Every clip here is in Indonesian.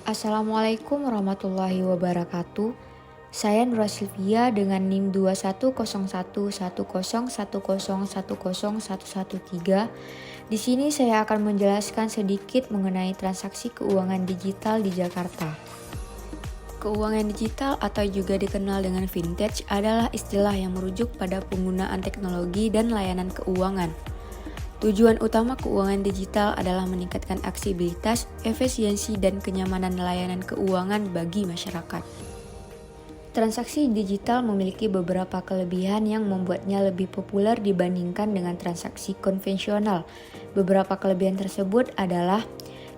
Assalamualaikum warahmatullahi wabarakatuh. Saya Nura Silvia dengan NIM 21011010101113. Di sini saya akan menjelaskan sedikit mengenai transaksi keuangan digital di Jakarta. Keuangan digital atau juga dikenal dengan vintage adalah istilah yang merujuk pada penggunaan teknologi dan layanan keuangan. Tujuan utama keuangan digital adalah meningkatkan aksesibilitas, efisiensi, dan kenyamanan layanan keuangan bagi masyarakat. Transaksi digital memiliki beberapa kelebihan yang membuatnya lebih populer dibandingkan dengan transaksi konvensional. Beberapa kelebihan tersebut adalah: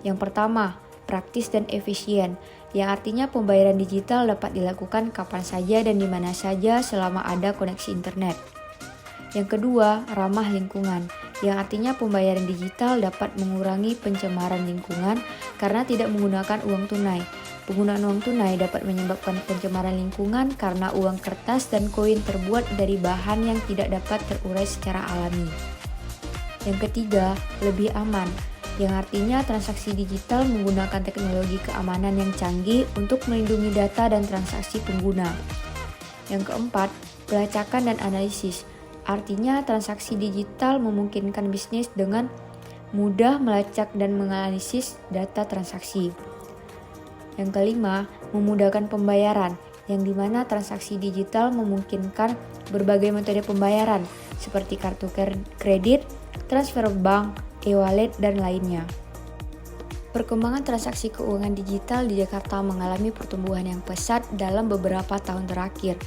yang pertama, praktis dan efisien, yang artinya pembayaran digital dapat dilakukan kapan saja dan di mana saja selama ada koneksi internet. Yang kedua, ramah lingkungan, yang artinya pembayaran digital dapat mengurangi pencemaran lingkungan karena tidak menggunakan uang tunai. Penggunaan uang tunai dapat menyebabkan pencemaran lingkungan karena uang kertas dan koin terbuat dari bahan yang tidak dapat terurai secara alami. Yang ketiga, lebih aman, yang artinya transaksi digital menggunakan teknologi keamanan yang canggih untuk melindungi data dan transaksi pengguna. Yang keempat, pelacakan dan analisis. Artinya transaksi digital memungkinkan bisnis dengan mudah melacak dan menganalisis data transaksi. Yang kelima, memudahkan pembayaran, yang dimana transaksi digital memungkinkan berbagai metode pembayaran seperti kartu kredit, transfer bank, e-wallet, dan lainnya. Perkembangan transaksi keuangan digital di Jakarta mengalami pertumbuhan yang pesat dalam beberapa tahun terakhir.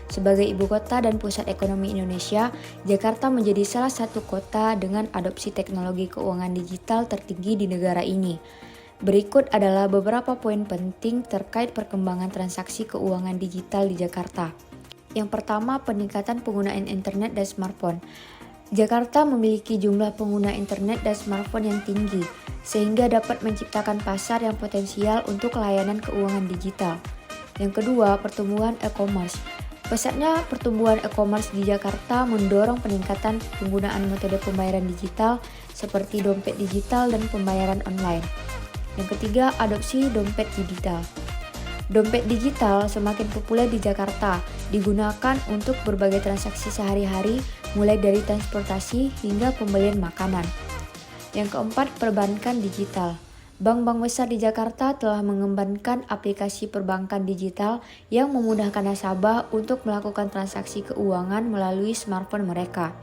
Sebagai ibu kota dan pusat ekonomi Indonesia, Jakarta menjadi salah satu kota dengan adopsi teknologi keuangan digital tertinggi di negara ini. Berikut adalah beberapa poin penting terkait perkembangan transaksi keuangan digital di Jakarta. Yang pertama, peningkatan penggunaan internet dan smartphone. Jakarta memiliki jumlah pengguna internet dan smartphone yang tinggi, sehingga dapat menciptakan pasar yang potensial untuk layanan keuangan digital. Yang kedua, pertumbuhan e-commerce. Pesatnya pertumbuhan e-commerce di Jakarta mendorong peningkatan penggunaan metode pembayaran digital seperti dompet digital dan pembayaran online. Yang ketiga, adopsi dompet digital. Dompet digital semakin populer di Jakarta, digunakan untuk berbagai transaksi sehari-hari, mulai dari transportasi hingga pembelian makanan. Yang keempat, perbankan digital. Bank-bank besar di Jakarta telah mengembangkan aplikasi perbankan digital yang memudahkan nasabah untuk melakukan transaksi keuangan melalui smartphone mereka.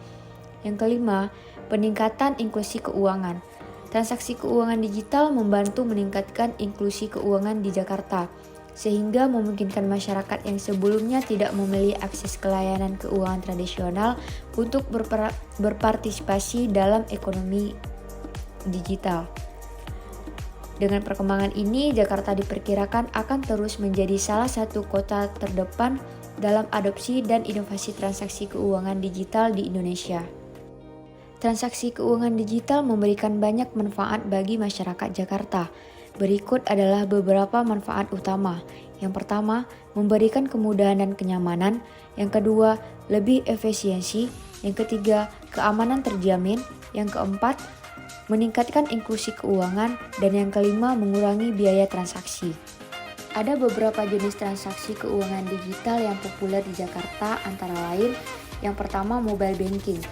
Yang kelima, peningkatan inklusi keuangan. Transaksi keuangan digital membantu meningkatkan inklusi keuangan di Jakarta, sehingga memungkinkan masyarakat yang sebelumnya tidak memiliki akses ke layanan keuangan tradisional untuk berpartisipasi dalam ekonomi digital. Dengan perkembangan ini, Jakarta diperkirakan akan terus menjadi salah satu kota terdepan dalam adopsi dan inovasi transaksi keuangan digital di Indonesia. Transaksi keuangan digital memberikan banyak manfaat bagi masyarakat Jakarta. Berikut adalah beberapa manfaat utama. Yang pertama, memberikan kemudahan dan kenyamanan. Yang kedua, lebih efisiensi. Yang ketiga, keamanan terjamin. Yang keempat, meningkatkan inklusi keuangan, dan yang kelima, mengurangi biaya transaksi. Ada beberapa jenis transaksi keuangan digital yang populer di Jakarta, antara lain, yang pertama, mobile banking.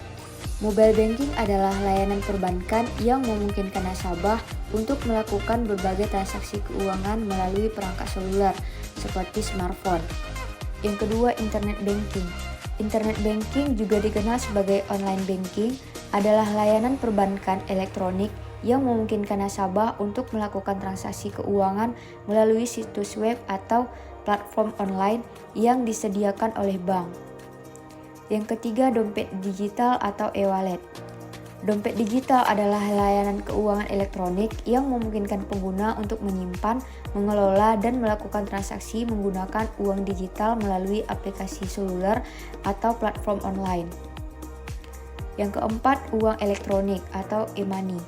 Mobile banking adalah layanan perbankan yang memungkinkan nasabah untuk melakukan berbagai transaksi keuangan melalui perangkat seluler, seperti smartphone. Yang kedua, internet banking. Internet banking juga dikenal sebagai online banking, adalah layanan perbankan elektronik yang memungkinkan nasabah untuk melakukan transaksi keuangan melalui situs web atau platform online yang disediakan oleh bank. Yang ketiga, dompet digital atau e-wallet. Dompet digital adalah layanan keuangan elektronik yang memungkinkan pengguna untuk menyimpan, mengelola, dan melakukan transaksi menggunakan uang digital melalui aplikasi seluler atau platform online. Yang keempat, uang elektronik atau e-money.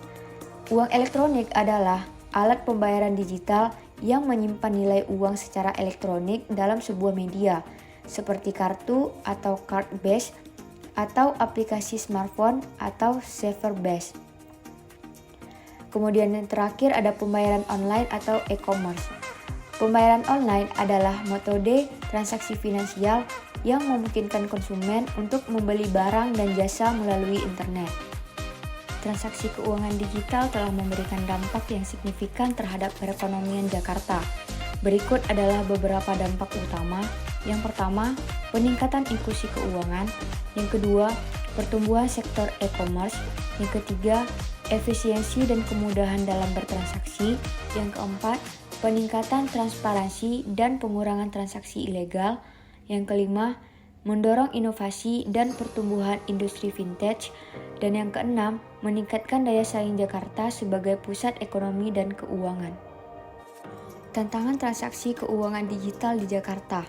Uang elektronik adalah alat pembayaran digital yang menyimpan nilai uang secara elektronik dalam sebuah media, seperti kartu atau card base, atau aplikasi smartphone atau server base. Kemudian yang terakhir ada pembayaran online atau e-commerce. Pembayaran online adalah metode transaksi finansial yang memungkinkan konsumen untuk membeli barang dan jasa melalui internet. Transaksi keuangan digital telah memberikan dampak yang signifikan terhadap perekonomian Jakarta. Berikut adalah beberapa dampak utama. Yang pertama, peningkatan inklusi keuangan. Yang kedua, pertumbuhan sektor e-commerce. Yang ketiga, efisiensi dan kemudahan dalam bertransaksi. Yang keempat, peningkatan transparansi dan pengurangan transaksi ilegal. Yang kelima, mendorong inovasi dan pertumbuhan industri vintage. Dan yang keenam, meningkatkan daya saing Jakarta sebagai pusat ekonomi dan keuangan. Tantangan transaksi keuangan digital di Jakarta.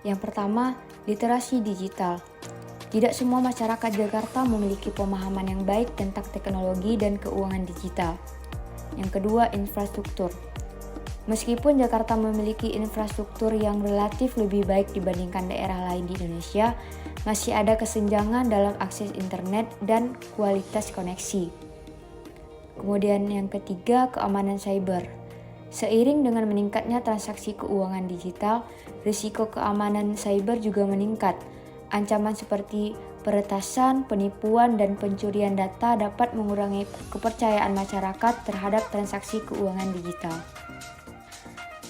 Yang pertama, literasi digital. Tidak semua masyarakat Jakarta memiliki pemahaman yang baik tentang teknologi dan keuangan digital. Yang kedua, infrastruktur. Meskipun Jakarta memiliki infrastruktur yang relatif lebih baik dibandingkan daerah lain di Indonesia, masih ada kesenjangan dalam akses internet dan kualitas koneksi. Kemudian yang ketiga, keamanan cyber. Seiring dengan meningkatnya transaksi keuangan digital, risiko keamanan cyber juga meningkat. Ancaman seperti peretasan, penipuan, dan pencurian data dapat mengurangi kepercayaan masyarakat terhadap transaksi keuangan digital.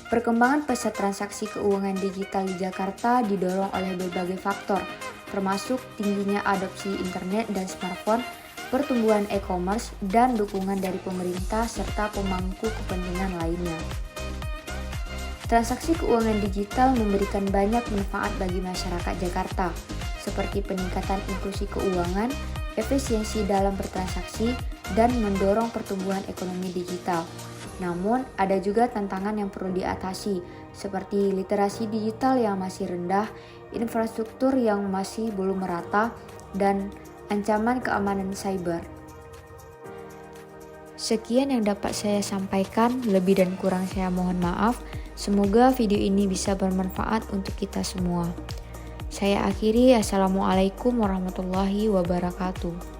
Perkembangan pesat transaksi keuangan digital di Jakarta didorong oleh berbagai faktor, termasuk tingginya adopsi internet dan smartphone, pertumbuhan e-commerce, dan dukungan dari pemerintah serta pemangku kepentingan lainnya. Transaksi keuangan digital memberikan banyak manfaat bagi masyarakat Jakarta, seperti peningkatan inklusi keuangan, efisiensi dalam bertransaksi, dan mendorong pertumbuhan ekonomi digital. Namun, ada juga tantangan yang perlu diatasi, seperti literasi digital yang masih rendah, infrastruktur yang masih belum merata, dan ancaman keamanan cyber. Sekian yang dapat saya sampaikan, lebih dan kurang saya mohon maaf. Semoga video ini bisa bermanfaat untuk kita semua. Saya akhiri, Assalamualaikum warahmatullahi wabarakatuh.